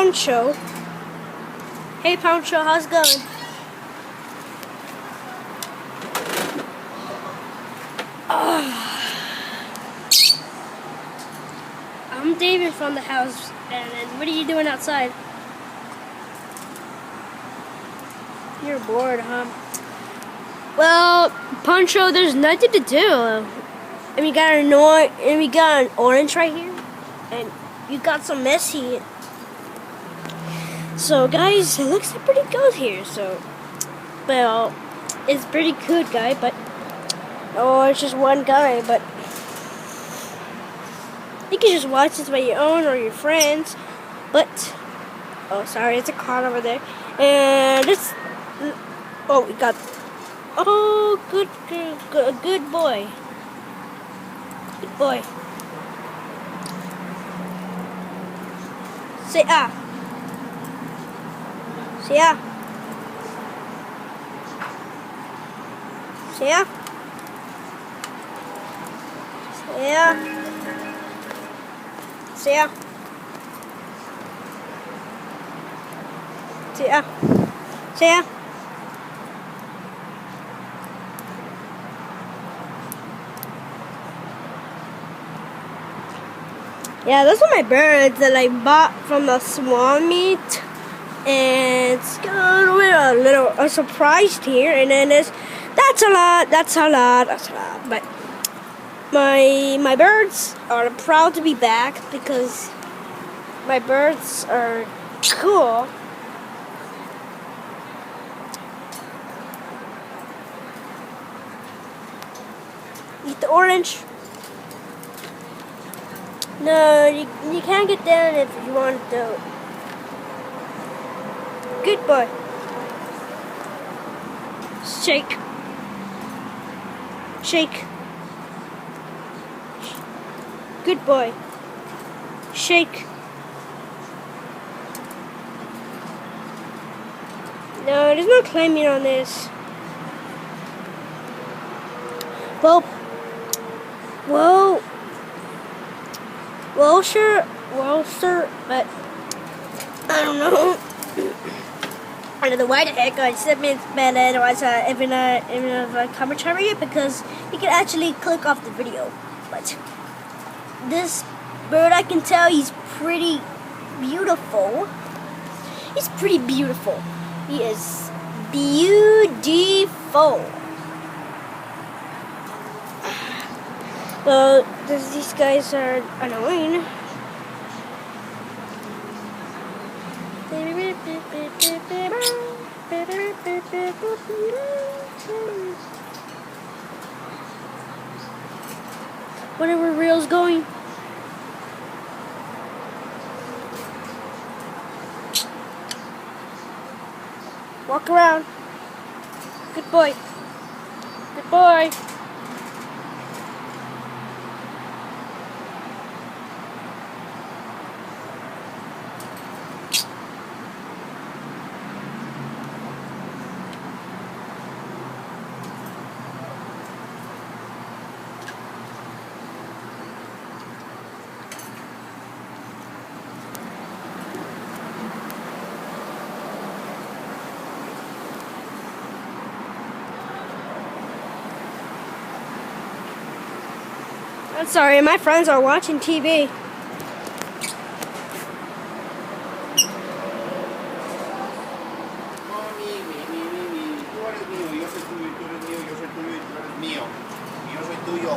Poncho. Hey Poncho, how's it going? I'm David from the house, and what are you doing outside? You're bored, huh? Well, Poncho, there's nothing to do. And we got an orange right here, and you got some messy. So guys, it looks pretty good here. So, well, it's pretty good, guy. But it's just one guy. But you can just watch this by your own or your friends. But sorry, it's a car over there, and it's we got good boy. Good boy. Say ah. Say ah. Say ah. Say ah. Say ah. Say ah. Say ah. Yeah, those are my birds that I bought from the swam meet, and it's a surprise here. And then that's a lot. But my birds are proud to be back because my birds are cool. Eat the orange. No, you can't get down if you want to. Good boy. Shake. Shake. Good boy. Shake. No, there's no climbing on this. Well, sure, but I don't know. I don't know why the heck I said it's better otherwise even a commentary because you can actually click off the video. But this bird, I can tell he's pretty beautiful. He's pretty beautiful. He is beautiful. Well, these guys are annoying. Whatever reel's going. Walk around. Good boy. Good boy. I'm sorry, my friends are watching TV. Tú eres mío, yo soy tuyo y tú eres mío, yo soy tuyo y tú eres mío. Y yo soy tuyo.